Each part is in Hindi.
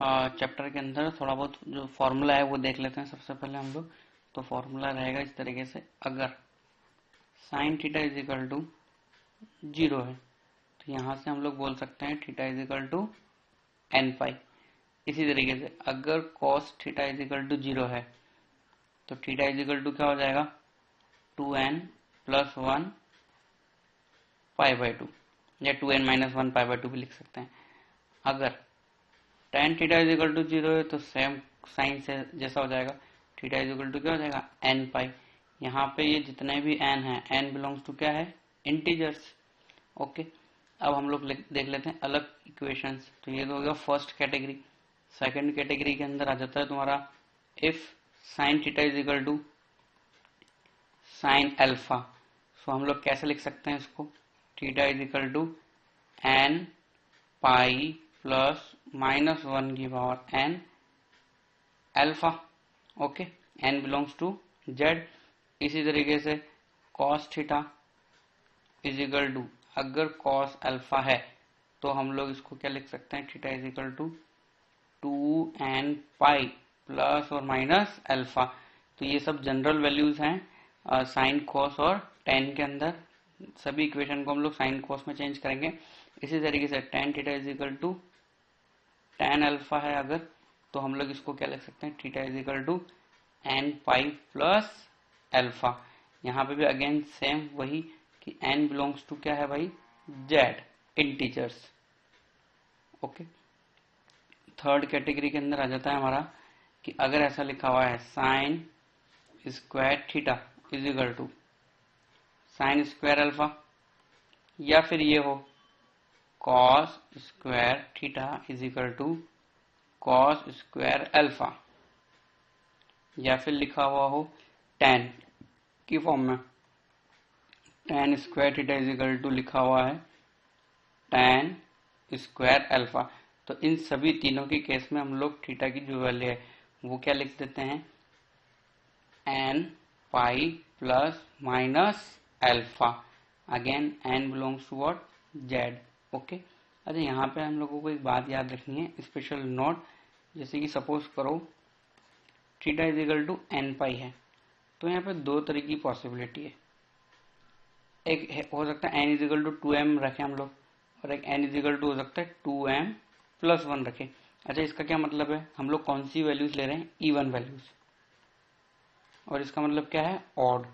चैप्टर के अंदर थोड़ा बहुत जो फॉर्मूला है वो देख लेते हैं सबसे पहले हम लोग। तो फॉर्मूला रहेगा इस तरीके से, अगर sine theta is equal to 0 है तो यहाँ से हम लोग बोल सकते हैं theta is equal to n pi. इसी तरीके से अगर cos theta is equal to 0 है तो थीटा इज इक्वल टू क्या हो जाएगा, 2n प्लस 1 पाई बाई 2, या 2n माइनस 1 पाई बाई 2 भी लिख सकते हैं। अगर tan theta is equal to 0 है तो सेम साइन से जैसा हो जाएगा, थीटा इज इक्वल टू क्या हो जाएगा, n पाई। यहाँ पे ये जितने भी n है, n बिलोंग्स टू क्या है, इंटीजर्स। ओके, अब हम लोग देख लेते हैं अलग इक्वेशंस। तो ये तो हो गया फर्स्ट कैटेगरी। सेकंड कैटेगरी के अंदर आ जाता है तुम्हारा, if sine theta is equal to sine alpha. So हम लोग कैसे लिख सकते हैं इसको, theta is equal to n pi plus minus 1 की power n alpha. Okay, n belongs to Z. इसी तरीके से cos theta is equal to, अगर कॉस अल्फा है तो हम लोग इसको क्या लिख सकते हैं, theta is equal to 2n pi plus और माइनस अल्फा। तो ये सब जनरल वैल्यूज हैं साइन कॉस और टेन के अंदर। सभी इक्वेशन को हम लोग साइन कॉस में चेंज करेंगे। इसी तरीके से tan theta is equal to tan alpha है अगर, तो हम लोग इसको क्या लिख सकते हैं, theta is equal to n pi plus alpha. यहाँ पे भी अगेन सेम वही कि n बिलोंग्स टू क्या है भाई, Z, integers. Okay, third category के अंदर आ जाता है हमारा कि अगर ऐसा लिखा हुआ है sine square theta is equal to sine square alpha, या फिर ये हो cos square theta is equal to cos square alpha, या फिर लिखा हुआ हो tan की फॉर्म में, tan square theta is equal to लिखा हुआ है tan स्क्वायर अल्फा। तो इन सभी तीनों के केस में हम लोग थीटा की जो वैल्यू है वो क्या लिख देते हैं, n pi plus minus alpha. Again n belongs to what, Z. Okay, अच्छा यहाँ पे हम लोगों को एक बात याद रखनी है, स्पेशल नोट। जैसे कि सपोज करो theta is equal to n pi है, तो यहाँ पे दो तरह की पॉसिबिलिटी है। एक हो सकता है N is equal to 2m रखें हम लोग, और एक एन इज इक्वल टू हो सकता है 2m प्लस 1 रखें। अच्छा, इसका क्या मतलब है, हम लोग कौन सी वैल्यूज ले रहे हैं, इवन वैल्यूज, और इसका मतलब क्या है, ऑड।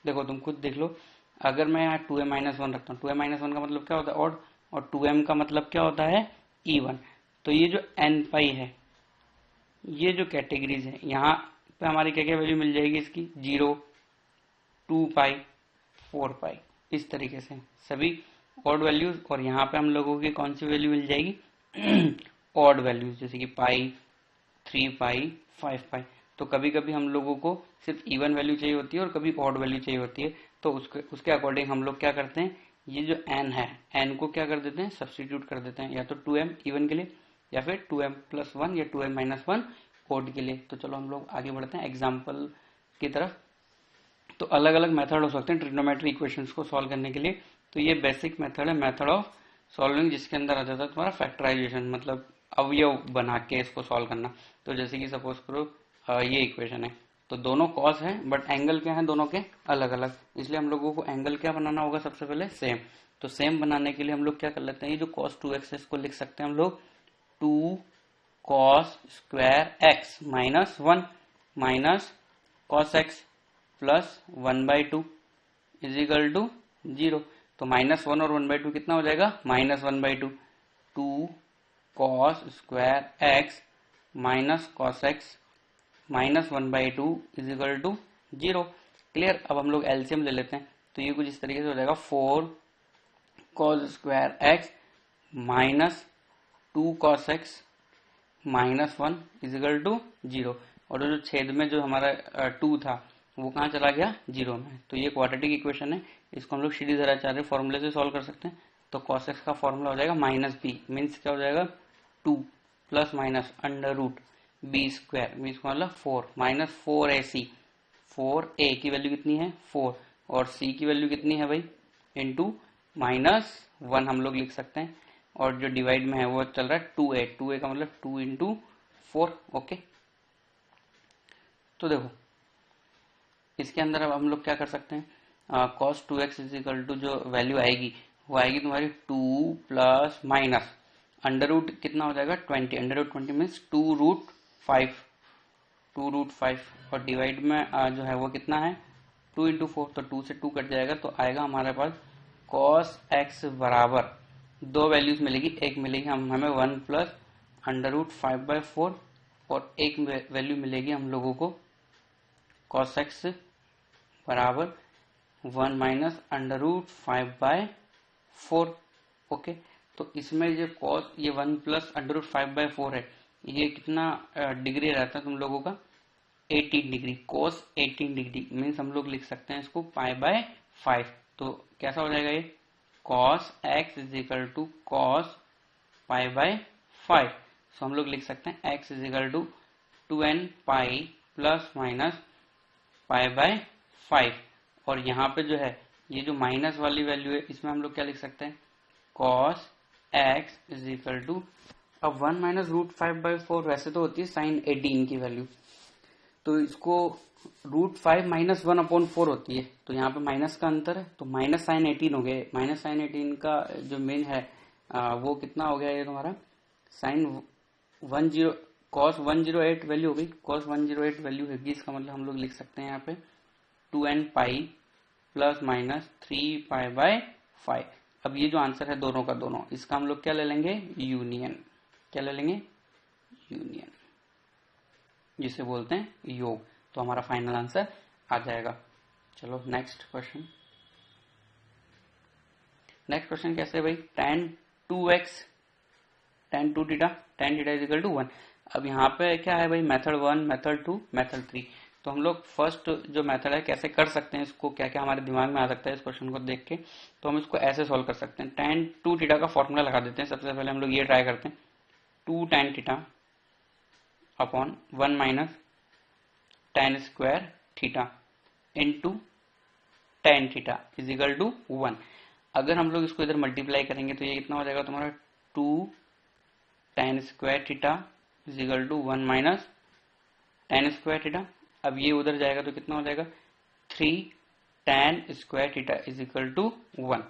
देखो तुम खुद देख लो, अगर मैं यहाँ 2m माइनस 1 रखता हूँ, 2m माइनस 1 का मतलब क्या होता है, ऑड, और 2m का मतलब क्या होता है, इवन। तो ये जो n पाई है, ये जो कैटेगरीज है, यहाँ पे हमारी क्या क्या वैल्यू मिल जाएगी इसकी, 0, 2 पाई, 4 पाई, इस तरीके से सभी ऑड वैल्यूज। और यहाँ पे हम लोगों की कौन सी वैल्यू मिल जाएगी, ऑड वैल्यूज, जैसे कि पाई, 3 पाई, 5 पाई। तो कभी कभी हम लोगों को सिर्फ इवन वैल्यू चाहिए होती है और कभी ऑड वैल्यू चाहिए होती है। तो उसके अकॉर्डिंग हम लोग क्या करते हैं, ये जो n है, n को क्या कर देते हैं, सब्सटीट्यूट कर देते हैं, या तो 2m इवन के लिए, या फिर 2m प्लस 1 या 2m माइनस 1 ऑड के लिए। तो चलो हम लोग आगे बढ़ते हैं एग्जाम्पल की तरफ। तो अलग अलग मेथड हो सकते हैं ट्रिग्नोमेट्री इक्वेशंस को सॉल्व करने के लिए। तो ये बेसिक मेथड है, मेथड ऑफ सॉल्विंग, जिसके अंदर आ जाता है तुम्हारा फैक्टराइजेशन, मतलब अवयव बना के इसको सॉल्व करना। तो जैसे कि सपोज करो ये इक्वेशन है, तो दोनों कॉस है बट एंगल क्या है दोनों के अलग अलग, इसलिए हम लोगों को एंगल क्या बनाना होगा, सबसे पहले सेम। तो सेम बनाने के लिए हम लोग क्या कर लेते हैं, ये जो cos 2x है इसको लिख सकते हैं हम लोग 2 cos square x minus 1 minus cos x plus 1/2 is equal to 0। तो माइनस 1 और 1/2 कितना हो जाएगा, minus 1/2। 2 cos square x minus cos x minus 1/2 is equal to 0। Clear. अब हम लोग एलसीएम ले लेते हैं, तो ये कुछ इस तरीके से हो जाएगा 4 cos square x minus 2 cos x minus 1 is equal to 0। और जो छेद में जो हमारा 2 था वो कहाँ चला गया, 0 में। तो ये क्वाड्रेटिक इक्वेशन है, इसको हम लोग श्रीधराचार्य फॉर्मूले से सॉल्व कर सकते हैं। तो cos x का फॉर्मूला हो जाएगा माइनस बी, मीन्स क्या हो जाएगा 2 plus minus under root B square, means मतलब 4 माइनस 4ac। 4a की वैल्यू कितनी है 4, और c की वैल्यू कितनी है भाई, इंटू माइनस 1 हम लोग लिख सकते हैं। और जो डिवाइड में है वो चल रहा है 2a, 2a का मतलब 2 इंटू 4। ओके, तो देखो इसके अंदर अब हम लोग क्या कर सकते हैं, cos 2x is equal to जो वैल्यू आएगी वो आएगी तुम्हारी 2 प्लस माइनस अंडर रूट कितना हो जाएगा 20, अंडर रूट 20 मीन्स 2√5, 2√5 और डिवाइड में जो है वो कितना है 2 इंटू 4, तो 2 से 2 कट जाएगा तो आएगा हमारे पास cos x बराबर दो वैल्यूज मिलेगी, एक मिलेगी हमें 1 प्लस अंडर रूट 5/4 और एक वैल्यू मिलेगी हम लोगों को cos x बराबर 1 माइनस अंडर रूट 5/4। ओके, तो इसमें ये cos ये 1 प्लस अंडर रूट 5/4 है, ये कितना डिग्री रहता है तुम लोगों का 18 डिग्री, cos 18 डिग्री मीन्स हम लोग लिख सकते हैं इसको π/5। तो कैसा हो जाएगा ये cos x is equal to cos π/5। So हम लोग लिख सकते हैं x is equal to 2n pi plus minus π/5 और यहाँ पे जो है ये जो माइनस वाली वैल्यू है इसमें हम लोग क्या लिख सकते हैं cos x is equal to, अब 1 माइनस रूट 5/4 वैसे तो होती है साइन 18 की वैल्यू, तो इसको √5 माइनस 1/4 होती है, तो यहाँ पे माइनस का अंतर है तो माइनस साइन 18 हो गया। माइनस साइन 18 का जो मेन है वो कितना हो गया ये तुम्हारा साइन 10 cos 108 वैल्यू हो गई, cos 108 वैल्यू है, इसका मतलब हम लोग लिख सकते हैं यहाँ पे 2n पाई प्लस माइनस 3π/5। अब ये जो आंसर है दोनों का दोनों, इसका हम लोग क्या ले लेंगे यूनियन, क्या ले लेंगे यूनियन, जिसे बोलते हैं योग, तो हमारा फाइनल आंसर आ जाएगा। चलो नेक्स्ट क्वेश्चन, नेक्स्ट क्वेश्चन कैसे है भाई tan 2x tan 2 theta tan theta is equal to 1। अब यहाँ पे क्या है भाई मेथड 1 मेथड 2 मेथड 3, तो हम लोग फर्स्ट जो मेथड है कैसे कर सकते हैं इसको, क्या क्या हमारे दिमाग में आ सकता है इस क्वेश्चन को देख के, तो हम इसको ऐसे सॉल्व कर सकते हैं। tan 2 थीटा का फॉर्मूला लगा देते हैं, सबसे पहले हम लोग ये ट्राई करते हैं 2 tan theta upon 1 minus tan square theta into tan theta is equal to 1। अगर हम लोग इसको इधर मल्टीप्लाई करेंगे तो ये कितना हो जाएगा तुम्हारा 2 tan square theta is equal to 1 minus tan square theta. अब ये उधर जाएगा तो कितना हो जाएगा 3 tan square theta is equal to 1,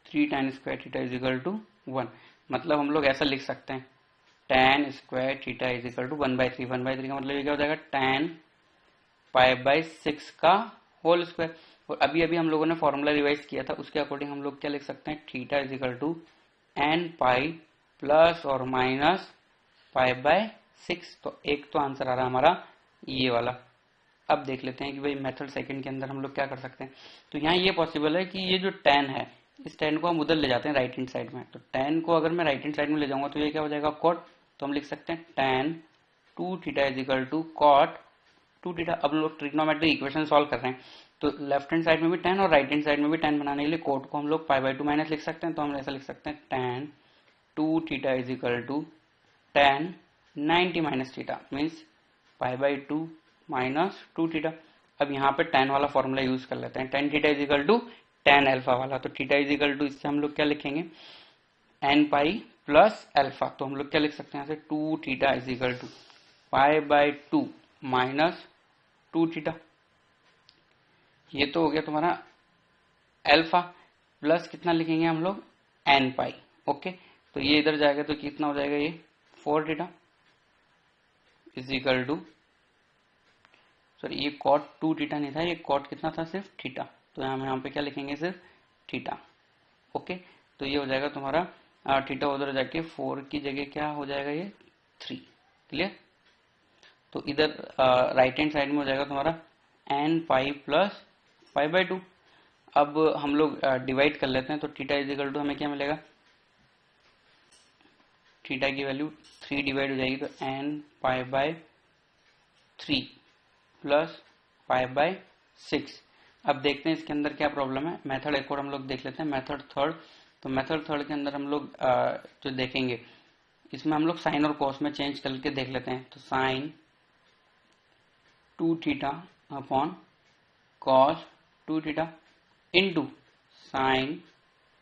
3 tan square theta is equal to 1। मतलब हम लोग ऐसा लिख सकते हैं tan square theta is equal to 1/3, 1/3 का मतलब ये क्या हो जाएगा tan π/6 का होल स्क्वायर। और अभी अभी हम लोगों ने फॉर्मूला रिवाइज किया था, उसके अकॉर्डिंग हम लोग क्या लिख सकते हैं theta is equal to n pi plus और माइनस π/6। तो एक तो आंसर आ रहा है हमारा ये वाला। अब देख लेते हैं कि भाई मेथड सेकंड के अंदर हम लोग क्या कर सकते हैं। तो यहाँ ये पॉसिबल है कि ये जो tan है इस tan को हम उधर ले जाते हैं राइट हैंड साइड में, तो tan को अगर मैं राइट हैंड साइड में ले जाऊंगा तो ये क्या हो जाएगा cot, तो हम लिख सकते हैं tan 2 theta is equal to cot 2 theta. अब लोग ट्रिग्नोमेट्रिक इक्वेशन सॉल्व कर रहे हैं तो लेफ्ट हैंड साइड में भी tan और राइट हैंड साइड में भी tan बनाने के लिए cot को हम लोग π/2 माइनस लिख सकते हैं, तो हम ऐसा लिख सकते हैं tan 2 theta is equal to tan 90 minus theta means π/2 minus 2 theta. अब यहाँ पे tan वाला फॉर्मूला यूज कर लेते हैं, tan theta is equal to tan alpha वाला, तो थीटा इज इक्वल टू इससे हम लोग क्या लिखेंगे n पाई प्लस अल्फा, तो हम लोग क्या लिख सकते हैं यहाँ से 2 theta is equal to π/2 minus 2 theta. ये तो हो गया तुम्हारा अल्फा, प्लस कितना लिखेंगे हम लोग n पाई। ओके, तो ये इधर जाएगा तो कितना हो जाएगा ये 4 theta is equal to, sorry ये cot 2 थीटा नहीं था, ये cot कितना था सिर्फ थीटा, तो यहाँ पे क्या लिखेंगे सिर्फ थीटा। ओके, तो ये हो जाएगा तुम्हारा थीटा उधर जाके 4 की जगह क्या हो जाएगा ये 3। क्लियर, तो इधर राइट हैंड साइड में हो जाएगा तुम्हारा n पाई प्लस π/2। अब हम लोग डिवाइड कर लेते हैं, तो थीटा इज इक्वल टू हमें क्या मिलेगा, थीटा की वैल्यू 3 डिवाइड हो जाएगी तो n π/3 प्लस π/6। अब देखते हैं इसके अंदर क्या प्रॉब्लम है। मेथड एक और हम लोग देख लेते हैं, मेथड थर्ड। तो मेथड थर्ड के अंदर हम लोग जो देखेंगे इसमें हम लोग साइन और कॉस में चेंज करके देख लेते हैं। तो sine 2 theta upon cos 2 theta into sine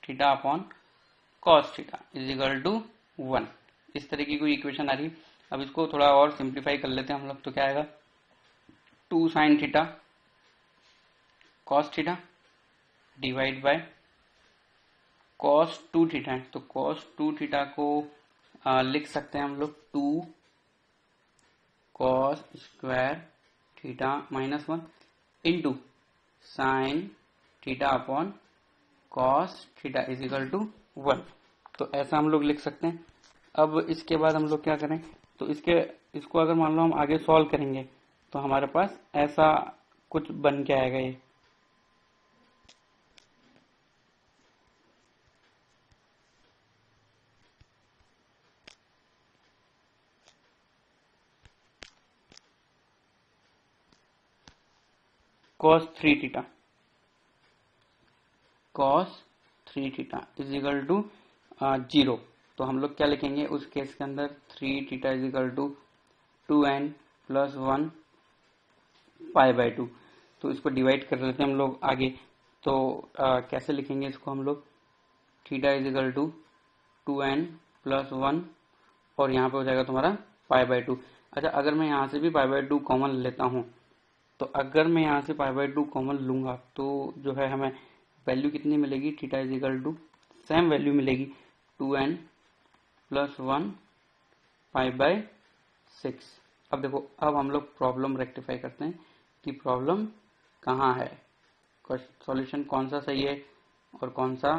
theta upon cos theta is equal to 1। इस तरह की कोई इक्वेशन आ रही है। अब इसको थोड़ा और सिंप्लीफाई कर लेते हैं हम लोग, तो क्या आएगा 2 sin theta cos theta divide by cos 2 theta है, तो cos 2 थीटा को लिख सकते हैं हम लोग 2 cos square theta minus 1 into sine theta upon cos theta is equal to 1। तो ऐसा हम लोग लिख सकते हैं। अब इसके बाद हम लोग क्या करें, तो इसको अगर मान लो हम आगे सॉल्व करेंगे तो हमारे पास ऐसा कुछ बन के आएगा ये। cos 3 theta is equal to 0। तो हम लोग क्या लिखेंगे उस केस के अंदर, 3 theta is equal to 2n plus 1 pi by 2। तो इसको डिवाइड कर लेते हैं हम लोग आगे। तो कैसे लिखेंगे इसको हम लोग, theta is equal to 2n plus 1 और यहाँ पे हो जाएगा तुम्हारा पाई बाय 2। अच्छा, अगर मैं यहाँ से भी पाई बाय 2 कॉमन लेता हूँ, तो अगर मैं यहाँ से पाई बाय 2 कॉमन लूंगा तो जो है हमें वैल्यू कितनी मिलेगी, theta is equal to same value मिलेगी 2n प्लस 1 पाई बाय 6। अब देखो, अब हम लोग प्रॉब्लम रेक्टिफाई करते हैं कि प्रॉब्लम कहाँ है, सॉल्यूशन कौन सा सही है और कौन सा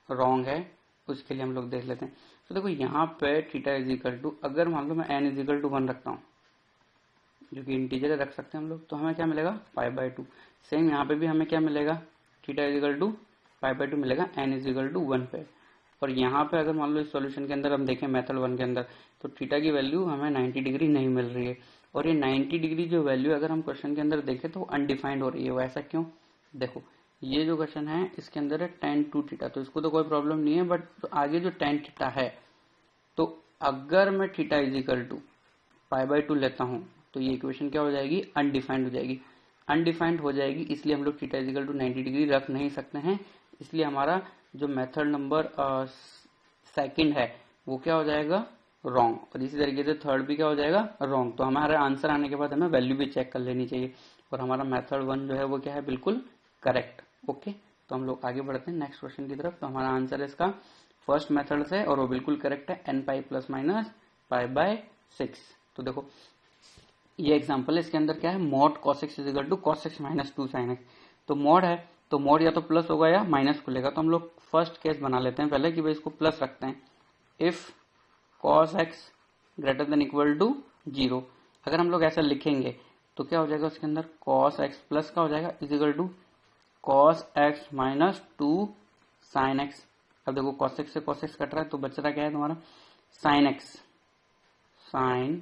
रॉन्ग है, उसके लिए हम लोग देख लेते हैं। तो देखो यहाँ पे थीटा इज इक्वल टू, अगर मान लो मैं n इज इक्वल टू 1 रखता हूँ, जो कि इंटीजर रख सकते हैं हम लोग, तो हमें क्या मिलेगा पाई बाय 2। सेम यहाँ पे भी हमें क्या मिलेगा, theta is equal to pi by 2 मिलेगा n इज इक्वल टू 1 पे। और यहाँ पे अगर मान लो इस सॉल्यूशन के अंदर हम देखें मेथड 1 के अंदर, तो थीटा की वैल्यू हमें 90 डिग्री नहीं मिल रही है। और ये 90 डिग्री जो वैल्यू अगर हम क्वेश्चन के अंदर देखें तो अनडिफाइंड हो रही है। वैसा क्यों, देखो ये जो क्वेश्चन है इसके अंदर है tan 2 थीटा, तो इसको तो कोई प्रॉब्लम नहीं है, बट आगे जो tan थीटा है, तो अगर मैं theta is equal to pi by 2 लेता हूँ तो ये इक्वेशन क्या हो जाएगी, अनडिफाइंड हो जाएगी। अनडिफाइंड हो जाएगी इसलिए हम लोग theta is equal to 90 degree रख नहीं सकते हैं। इसलिए हमारा जो मेथड नंबर सेकंड है वो क्या हो जाएगा, रॉन्ग। और इसी तरीके से थर्ड भी क्या हो जाएगा, रॉन्ग। तो हमारा आंसर आने के बाद हमें वैल्यू भी चेक कर लेनी चाहिए, और हमारा मेथड 1 जो है वो क्या है, बिल्कुल करेक्ट। ओके, तो हम लोग आगे बढ़ते हैं नेक्स्ट क्वेश्चन की तरफ। तो हमारा आंसर है इसका फर्स्ट मेथड से, और वो बिल्कुल करेक्ट है, n pi plus minus pi by 6। तो देखो ये एग्जांपल है, इसके अंदर क्या है, mod cos x is equal to cos x minus 2 sin x। तो मॉड है तो मॉड या तो प्लस होगा या माइनस खुलेगा। तो हम लोग फर्स्ट केस बना लेते हैं पहले कि भाई इसको प्लस रखते हैं। If cos x greater than equal to 0, अगर हम लोग ऐसा लिखेंगे तो क्या हो जाएगा, उसके अंदर cos x प्लस का हो जाएगा is equal to cos x minus 2 sin x। अब देखो cos x से cos x कट रहा है तो बच रहा क्या है तुम्हारा sin x, sin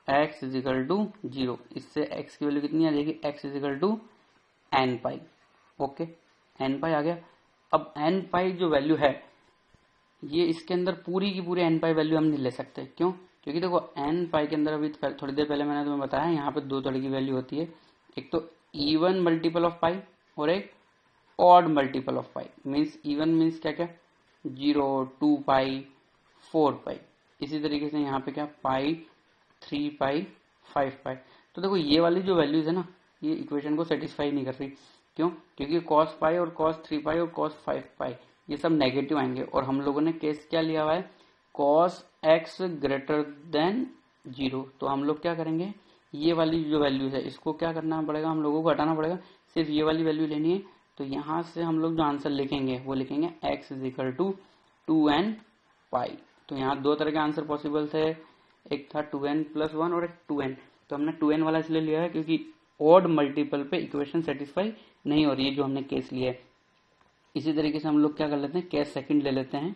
x is equal to 0। इससे x की वैल्यू कितनी आ जाएगी, x is equal to n pi. Okay, n pi आ गया। अब n पाई जो वैल्यू है ये इसके अंदर पूरी की पूरी n पाई वैल्यू हम नहीं ले सकते। क्यों, क्योंकि देखो n पाई के अंदर अभी थोड़ी देर पहले मैंने तुम्हें बताया यहाँ पे दो तरह की वैल्यू होती है, एक तो इवन मल्टीपल ऑफ पाई और एक odd multiple of pi. Means even means क्या क्या, 0, 2 पाई, 4 पाई। इसी तरीके से यहाँ पे क्या पाई, 3 पाई, 5 पाई। तो देखो ये वाली जो वैल्यूज है ना, ये इक्वेशन को सेटिस्फाई नहीं कर रही। क्यों, क्योंकि cos पाई और cos 3 पाई और cos 5 पाई ये सब नेगेटिव आएंगे, और हम लोगों ने केस क्या लिया हुआ है, cos x ग्रेटर देन 0। तो हम लोग क्या करेंगे, ये वाली जो वैल्यूज है इसको क्या करना पड़ेगा, हम लोगों को हटाना पड़ेगा, सिर्फ ये वाली वैल्यू लेनी है। तो यहाँ से हम लोग जो आंसर लिखेंगे वो लिखेंगे x is equal to 2n pi. तो यहाँ दो तरह के आंसर पॉसिबल थे, एक था 2n प्लस 1 और एक 2n। तो हमने 2n वाला इसलिए लिया है क्योंकि ऑड मल्टीपल पे इक्वेशन सेटिस्फाई नहीं हो रही है जो हमने केस लिया है। इसी तरीके से हम लोग क्या कर लेते हैं, केस सेकंड ले लेते हैं।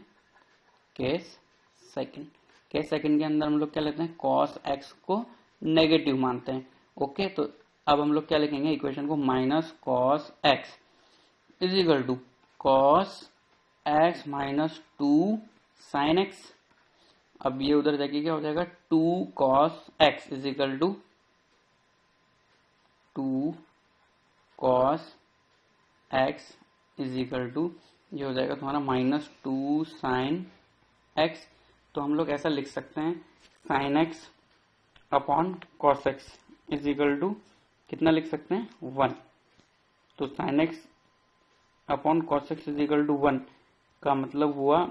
केस सेकंड के अंदर हम लोग क्या लेते हैं, cos x को नेगेटिव मानते हैं। ओके, तो अब हम लोग क्या लिखेंगे इक्वेशन को, minus cos x is equal to cos x minus 2 sin x। अब ये उधर जाके क्या हो जाएगा, 2 cos x is equal to 2 cos x is equal to ये हो जाएगा तुम्हारा माइनस 2 sin x। तो हम लोग ऐसा लिख सकते हैं sine x upon cos x is equal to कितना लिख सकते हैं 1। तो sine x upon cos x is equal to 1 का मतलब हुआ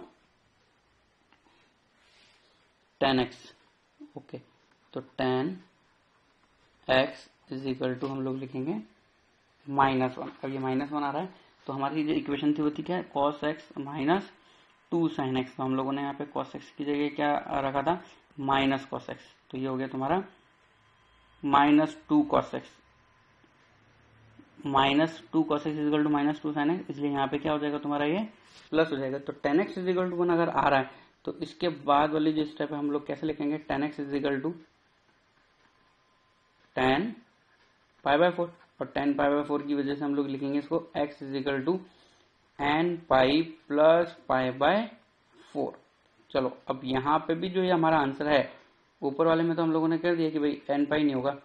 tan x। ओके, तो tan x is equal to हम लोग लिखेंगे -1। अब ये -1 आ रहा है तो हमारी जो इक्वेशन थी वो थी क्या है cos x minus 2 sin x। तो हम लोगों ने यहाँ पे cos x की जगह क्या रखा था माइनस cos x। तो ये हो गया तुम्हारा -2 cos x -2 cos x is equal to -2 sin x। इसलिए यहाँ पे क्या हो जाएगा तुम्हारा ये प्लस हो जाएगा। तो tan x is equal to 1 अगर आ रहा है तो इसके बाद वाली जो स्टेप है हम लोग कैसे लिखेंगे tan x is equal to tan π/4 और tan π/4 की वजह से हम लोग लिखेंगे इसको x is equal to n pi plus π/4। चलो अब यहाँ पे भी जो ये हमारा आंसर है ऊपर वाले में तो हम लोगों ने कर दिया कि भाई n पाई नहीं होगा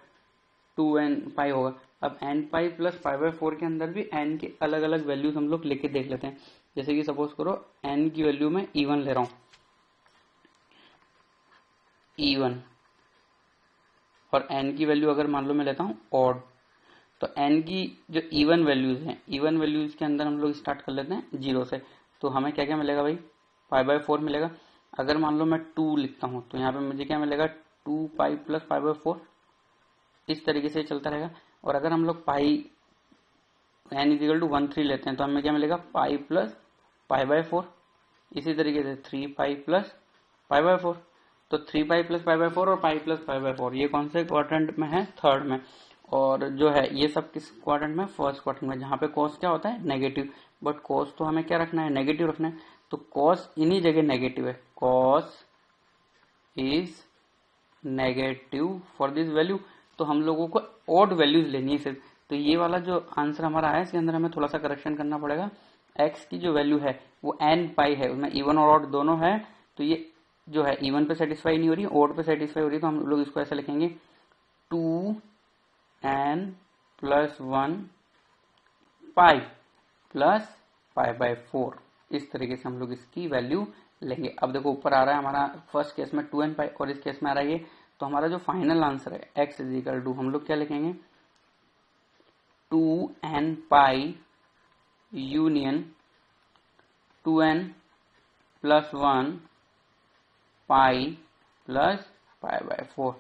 2n पाई होगा। अब n पाई प्लस π/4 के अंदर भी n की अलग अलग वैल्यूज हम लोग लेके देख लेते हैं। जैसे कि सपोज करो n की वैल्यू में E1 ले रहा हूं E1 और n की वैल्यू अगर मान लो मैं लेता हूं ऑड। तो n की जो इवन वैल्यूज हैं इवन वैल्यूज के अंदर हम लोग स्टार्ट कर लेते हैं 0 से। तो हमें क्या क्या मिलेगा भाई π/4 मिलेगा। अगर मान लो मैं 2 लिखता हूं तो यहाँ पे मुझे क्या मिलेगा 2 पाई प्लस π/4। इस तरीके से चलता रहेगा। और अगर हम लोग पाई n इजिकल टू 1 3 लेते हैं तो हमें क्या मिलेगा पाई प्लस π/4। इसी तरीके से 3 पाई प्लस π/4। तो 3 पाई प्लस π/4 और पाई प्लस π/4 ये कौन से क्वाड्रेंट में है थर्ड में। और जो है ये सब किस क्वाड्रेंट में फर्स्ट क्वाड्रेंट में, जहां पे कॉस क्या होता है नेगेटिव। बट कॉस तो हमें क्या रखना है नेगेटिव रखना है। तो कॉस इन्हीं जगह नेगेटिव है। Cos is negative for this value. तो हम लोगों को ऑड वैल्यूज लेनी है सिर्फ। तो ये वाला जो आंसर हमारा आया इसके अंदर हमें थोड़ा सा करेक्शन करना पड़ेगा। x की जो वैल्यू है वो n पाई है, उसमें इवन और ऑड दोनों है। तो ये जो है इवन पे सेटिस्फाई नहीं हो रही ऑड पे सेटिस्फाई हो रही है। तो हम लोग इसको ऐसा लिखेंगे 2n प्लस 1 पाई प्लस π/4। इस तरीके से हम लोग इसकी वैल्यू लेंगे। अब देखो ऊपर आ रहा है हमारा फर्स्ट केस में 2n पाई और इस केस में आ रहा है ये। तो हमारा जो फाइनल आंसर है x इज इक्वल टू हम लोग क्या लिखेंगे 2n pi union 2n plus 1 pi plus π/4।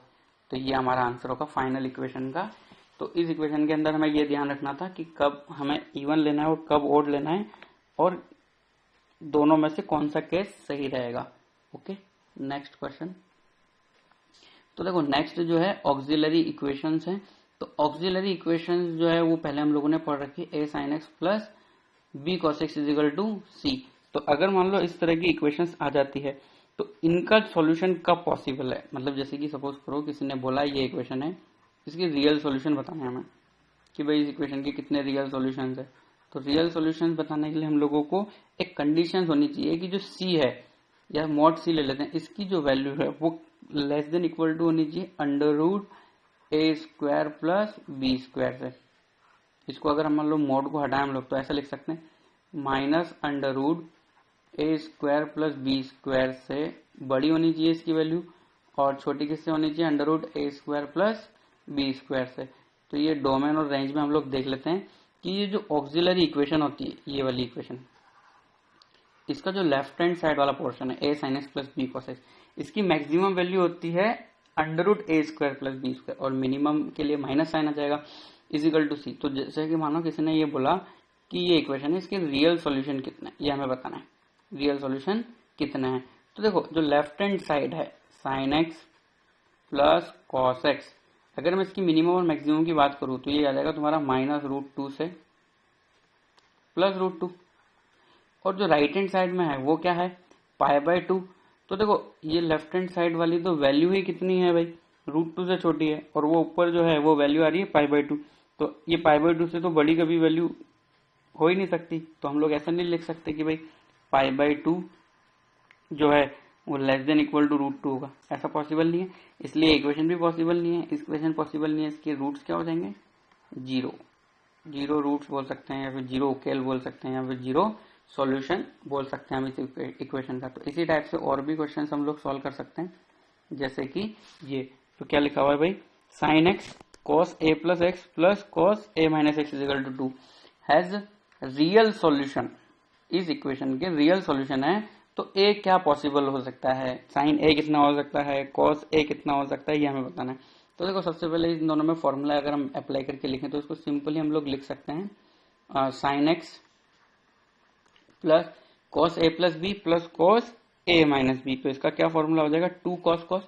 तो ये हमारा आंसर होगा फाइनल इक्वेशन का। तो इस इक्वेशन के अंदर हमें ये ध्यान रखना था कि कब हमें इवन लेना है और कब ओड लेना है और दोनों में से कौन सा केस सही रहेगा। Okay, next question. तो देखो नेक्स्ट जो है ऑक्सिलरी इक्वेशंस हैं। तो ऑक्सिलरी इक्वेशंस जो है वो पहले हम लोगों ने पढ़ रखी a sin x plus b cos x is equal to c। तो अगर मान लो इस तरह की इक्वेशंस आ जाती है तो इनका सॉल्यूशन कब पॉसिबल है। मतलब जैसे कि सपोज करो किसी ने बोला ये इक्वेशन है, इसकी रियल सॉल्यूशन बताना है हमें कि भाई इस इक्वेशन के कितने रियल सॉल्यूशंस है। तो रियल सॉल्यूशंस बताने के लिए हम लोगों को एक कंडीशन होनी चाहिए कि जो c है या मॉड c ले लेते हैं, इसकी जो वैल्यू है वो लेस देन इक्वल टू होनी चाहिए under root a square plus b square से। इसको अगर हम मान लो मॉड को हटाएं हम लोग तो ऐसा लिख सकते हैं minus under root a square plus b square से बड़ी होनी चाहिए इसकी वैल्यू और छोटी किससे होनी चाहिए under root a square plus b square से। तो ये डोमेन और रेंज में हम लोग देख लेते हैं कि ये जो ऑक्सिलरी इक्वेशन होती है ये वाली इक्वेशन, इसका जो लेफ्ट हैंड साइड वाला पोर्शन है a sine x plus b cos x, इसकी मैक्सिमम वैल्यू होती है under root a square plus b square और मिनिमम के लिए माइनस साइन आ जाएगा इजिकल टू सी। तो जैसे कि मानो किसी ने ये बोला कि ये इक्वेशन है इसके रियल सॉल्यूशन कितना है ये हमें बताना है, रियल सॉल्यूशन कितना है। तो देखो जो लेफ्ट हैंड साइड है sine x plus cos x, अगर मैं इसकी मिनिमम और मैक्सिमम की बात करूं तो ये आ जाएगा तुम्हारा माइनस रूट 2 से प्लस रूट 2। और जो राइट हैंड साइड में है वो क्या है π/2। तो देखो ये लेफ्ट हैंड साइड वाली तो वैल्यू ही कितनी है भाई रूट 2 से छोटी है और वो ऊपर जो है वो वैल्यू आ रही है π/2। तो ये π/2 से तो बड़ी कभी वैल्यू हो ही नहीं सकती। तो हम लोग ऐसा नहीं लिख सकते कि भाई π/2 जो है वो less than equal to root 2 होगा, ऐसा पॉसिबल नहीं है। इसलिए इक्वेशन भी पॉसिबल नहीं है, इक्वेशन पॉसिबल नहीं है। इसके रूट्स क्या हो जाएंगे जीरो, जीरो रूट्स बोल सकते हैं या फिर जीरो उकेल बोल सकते हैं या फिर जीरो सॉल्यूशन बोल सकते हैं हम इस इक्वेशन का। तो इसी टाइप से और भी क्वेश्चन हम लोग सॉल्व कर सकते हैं, जैसे कि ये। तो क्या लिखा हुआ है भाई, sine x cos a plus x plus cos a minus x is equal to 2 has real solution. इस इक्वेशन के रियल सॉल्यूशन है, तो ए क्या पॉसिबल हो सकता है, साइन ए कितना हो सकता है, कॉस ए कितना हो सकता है, ये हमें बताना है। तो देखो सबसे पहले इन दोनों में फॉर्मूला अगर हम अप्लाई करके लिखें तो इसको सिंपली हम लोग लिख सकते हैं sine x plus cos a plus B plus cos a minus B. तो इसका क्या फॉर्मूला हो जाएगा, 2 कॉस कॉस,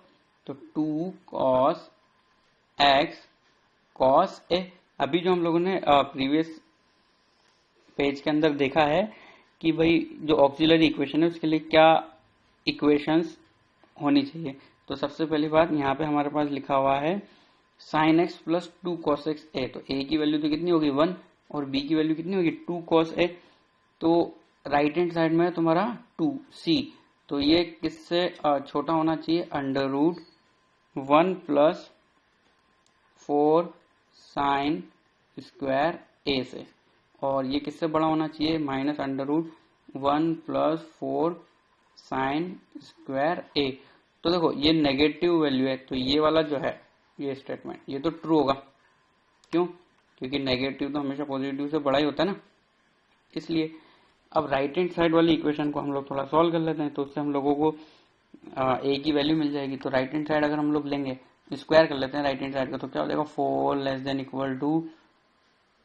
तो 2 कॉस एक्स कॉस ए। अभी जो हम लोगों ने प्रीवियस पेज के अंदर देखा है कि भाई जो ऑक्सिलरी इक्वेशन है उसके लिए क्या इक्वेशंस होनी चाहिए। तो सबसे पहली बात यहाँ पे हमारे पास लिखा हुआ है sine x plus 2 cos x a. तो ए की वैल्यू तो कितनी होगी 1 और बी की वैल्यू कितनी होगी 2 कॉस ए। तो राइट हैंड साइड में है तुम्हारा 2 सी, तो ये किससे छोटा होना चाहिए, under root 1 plus 4 sine square a से। और ये किससे बड़ा होना चाहिए, minus under root 1 plus 4 sine square a. तो देखो ये नेगेटिव वैल्यू है, तो ये वाला जो है ये स्टेटमेंट ये तो ट्रू होगा। क्यों, क्योंकि नेगेटिव तो हमेशा पॉजिटिव से बड़ा ही होता है ना, इसलिए। अब राइट हैंड साइड वाली इक्वेशन को हम लोग थोड़ा सॉल्व कर लेते हैं, तो उससे हम लोगों को ए की वैल्यू मिल जाएगी। तो राइट हैंड साइड अगर हम लोग लेंगे, स्क्वायर कर लेते हैं राइट हैंड साइड का, तो क्या हो जाएगा 4 less than equal to,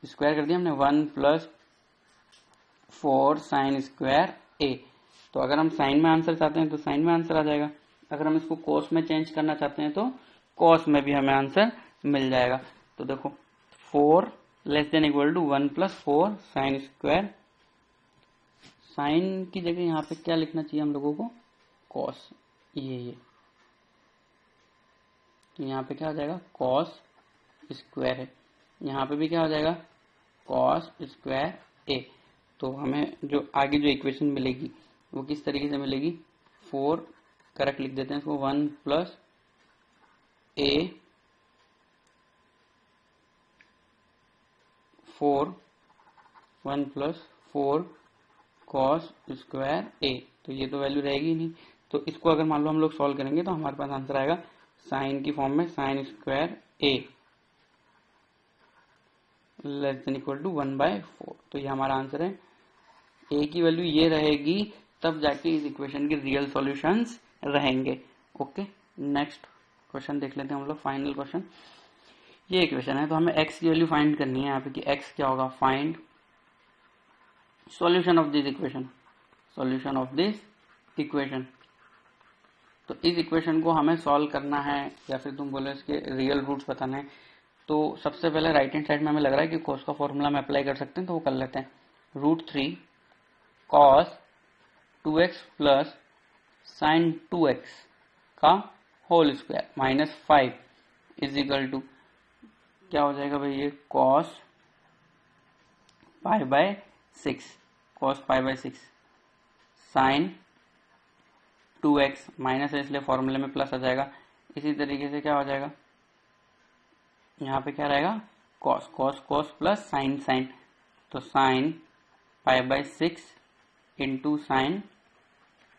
square कर दिया हमने 1 प्लस 4 साइन स्क्वायर ए। तो अगर हम साइन में आंसर चाहते हैं तो साइन में आंसर आ जाएगा, अगर हम इसको कोस में चेंज करना चाहते हैं तो कोस में भी हमें आंसर मिल जाएगा। तो देखो 4 less than equal to 1 plus 4 sine square, sine की जगह यहाँ पे क्या लिखना चाहिए हम लोगों को, कॉस, ये। तो यहाँ पे क्या हो जाएगा कॉस स्क्वायर है, यहाँ पे भी क्या हो जाएगा कॉस स्क्वायर ए। तो हमें जो आगे जो इक्वेशन मिलेगी वो किस तरीके से मिलेगी, 4 करेक्ट लिख देते हैं इसको, 1 plus A 4 1 plus 4 cos square a. तो ये तो वैल्यू रहेगी नहीं, तो इसको अगर मान लो हम लोग सॉल्व करेंगे तो हमारे पास आंसर आएगा साइन की फॉर्म में sine square a less than equal to 1/4। तो ये हमारा आंसर है, ए की वैल्यू ये रहेगी तब जाके इस इक्वेशन के रियल सॉल्यूशंस रहेंगे। ओके, नेक्स्ट क्वेश्चन देख लेते हैं हम लोग, फाइनल क्वेश्चन। ये इक्वेशन है, तो हमें x की वैल्यू फाइंड करनी है यहाँ पे कि x क्या होगा, find solution of this equation, solution of this equation. तो इस इक्वेशन को हमें सॉल्व करना है या फिर तुम बोलो इसके रियल रूट्स बताना है। तो सबसे पहले राइट हैंड साइड में हमें लग रहा है कि cos का फॉर्मूला में अप्लाई कर सकते हैं, तो वो कर लेते हैं। √3 cos 2x plus sine 2x का whole square minus 5 is equal to क्या हो जाएगा भाई, ये cos π/6, cos π/6 sign 2x minus है इसलिए फॉर्मूले में प्लस आ जाएगा। इसी तरीके से क्या हो जाएगा, यहाँ पे क्या रहेगा cos, cos cos plus sine sine, तो साइन π/6 इंटू साइन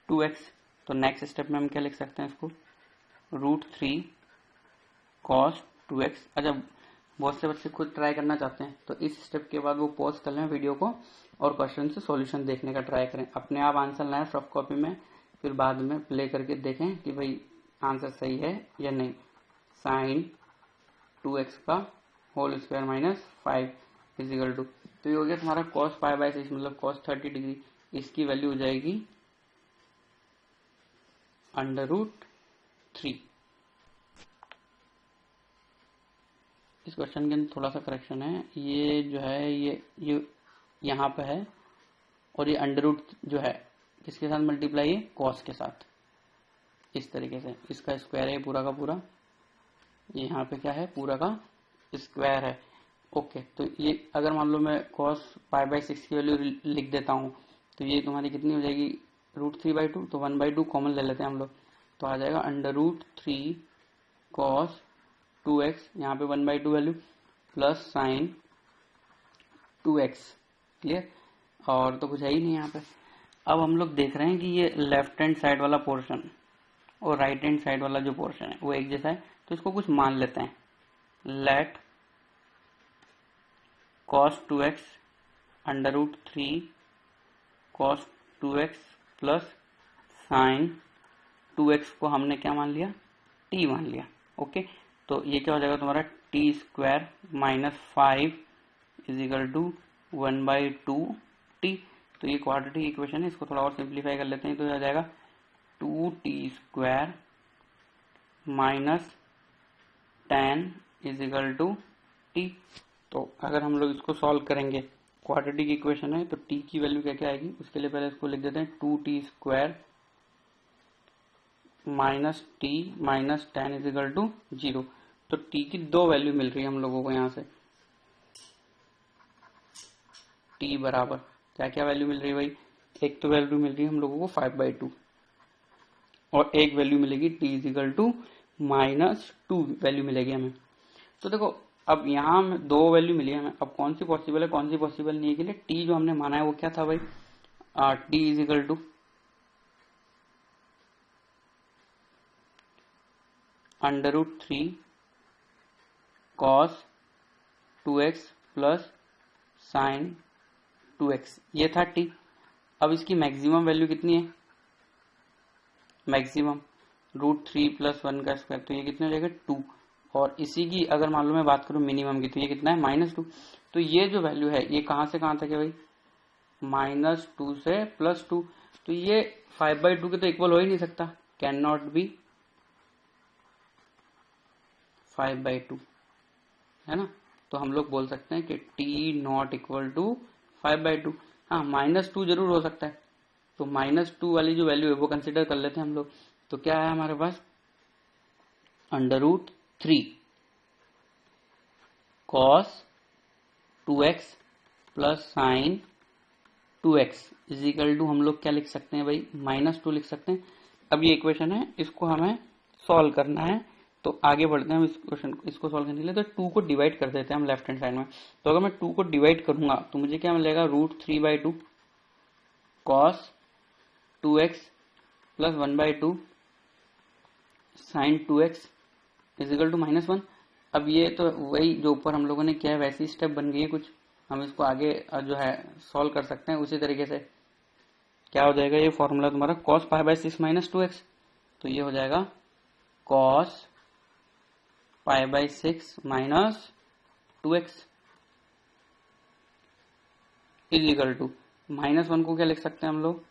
2x। तो नेक्स्ट स्टेप में हम क्या लिख सकते हैं इसको, √3 cos 2x। अच्छा, बहुत से बच्चे खुद ट्राई करना चाहते हैं तो इस स्टेप के बाद वो पॉज कर लें वीडियो को और क्वेश्चन से सॉल्यूशन देखने का ट्राई करें, अपने आप आंसर लाएं रफ कॉपी में, फिर बाद में प्ले करके देखें कि भाई आंसर सही है या नहीं। साइन 2x का whole square minus 5 is equal to, तो ये हो गया तुम्हारा cos π/6 मतलब cos 30 डिग्री। इसकी वैल्यू हो जाएगी √3। इस क्वेश्चन के अंदर थोड़ा सा करेक्शन है, ये जो है ये यहाँ पे है और ये अंडर जो है किसके साथ मल्टीप्लाई है, कॉस के साथ। इस तरीके से इसका स्क्वायर है पूरा का पूरा, ये यहाँ पे क्या है पूरा का स्क्वायर है। ओके, तो ये अगर मान लो मैं cos π/6 की वैल्यू लिख देता हूँ तो ये तुम्हारी कितनी हो जाएगी √3/2, तो 1/2 कॉमन ले लेते हैं हम लोग, तो आ जाएगा √3 cos 2x, यहाँ पे 1/2 value plus sine 2x, clear. और तो कुछ है ही नहीं यहाँ पे। अब हम लोग देख रहे हैं कि ये लेफ्ट हैंड साइड वाला पोर्शन और राइट हैंड साइड वाला जो पोर्शन है वो एक जैसा है, तो इसको कुछ मान लेते हैं। Let cos 2x √3 cos 2x plus sine 2x को हमने क्या मान लिया, t मान लिया। ओके, तो ये क्या हो जाएगा तुम्हारा t square minus 5 is equal to 1/2t। तो ये क्वाड्रेटिक इक्वेशन है, इसको थोड़ा और सिंप्लीफाई कर लेते हैं, तो ये हो जाएगा 2t square minus 10 is equal to t। तो अगर हम लोग इसको सॉल्व करेंगे, क्वाड्रेटिक इक्वेशन है तो t की वैल्यू क्या क्या आएगी, उसके लिए पहले इसको लिख देते हैं 2t square minus t minus 10 is equal to 0। तो t की दो वैल्यू मिल रही है हम लोगों को यहाँ से। t बराबर क्या क्या वैल्यू मिल रही है भाई, एक तो वैल्यू मिल रही है हम लोगों को 5/2 और एक वैल्यू मिलेगी t is equal to -2 value मिलेगी हमें। तो देखो अब यहाँ हमें दो वैल्यू मिली है हमें, अब कौन सी पॉसिबल है कौन सी पॉसिबल नहीं है के लिए t जो हमने माना है वो क्या था भाई, t is equal to √3 cos 2x plus sine 2x, ये था t। अब इसकी मैक्सिमम वैल्यू कितनी है, मैक्सिमम √3 प्लस 1 का स्क्वायर, तो ये कितना हो जाएगा 2। और इसी की अगर मान लो मैं बात करूं मिनिमम की, तो ये कितना है -2। तो ये जो वैल्यू है ये कहां से कहां तक है भाई, -2 से +2। तो ये 5/2 के तो इक्वल हो ही नहीं सकता, कैन नॉट बी 5/2, है ना। तो हम लोग बोल सकते हैं कि t नॉट इक्वल टू 5/2। हाँ -2 जरूर हो सकता है, तो -2 वाली जो वैल्यू है वो कंसिडर कर लेते हैं हम लोग। तो क्या है हमारे पास, √3 cos 2x plus sine 2x is equal to हम लोग क्या लिख सकते हैं भाई, -2 लिख सकते हैं। अब ये इक्वेशन है, इसको हमें सॉल्व करना है, तो आगे बढ़ते हैं हम इस क्वेश्चन को, इसको सॉल्व करने के लिए। तो 2 को डिवाइड कर देते हैं हम लेफ्ट हैंड साइड में। तो अगर मैं 2 को डिवाइड करूंगा तो मुझे क्या मिलेगा, √3/2 cos 2x प्लस 1/2 sine 2x is equal to -1। अब ये तो वही जो ऊपर हम लोगों ने किया है वैसी स्टेप बन गई है कुछ, हम इसको आगे जो है सॉल्व कर सकते हैं उसी तरीके से। क्या हो जाएगा ये फॉर्मूला तुम्हारा cos π/6 - 2x, तो ये हो जाएगा cos π/6 - 2x is equal to -1 को क्या लिख सकते हैं हम लोग,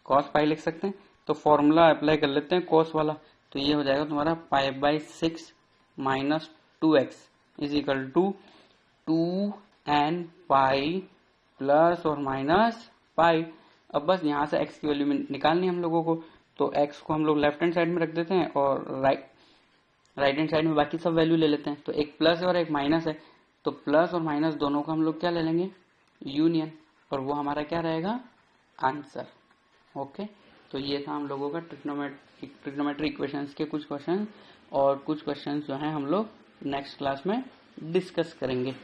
cos π लिख सकते हैं। तो फॉर्मूला अप्लाई कर लेते हैं cos वाला, तो ये हो जाएगा तुम्हारा π/6 - 2x is equal to 2n pi plus और माइनस पाई। अब बस यहाँ से x की वैल्यू निकालनी है हम लोगों को, तो x को हम लोग लेफ्ट हैंड साइड में रख देते हैं और राइट हैंड साइड में बाकी सब वैल्यू ले लेते हैं। तो एक प्लस है और एक माइनस है, तो प्लस और माइनस दोनों को हम लोग क्या ले लेंगे, यूनियन, और वो हमारा क्या रहेगा, आंसर। ओके, तो ये था हम लोगों का ट्रिग्नोमेट्री इक्वेशंस के कुछ क्वेश्चन, और कुछ क्वेश्चंस जो हैं हम लोग नेक्स्ट क्लास में डिस्कस करेंगे।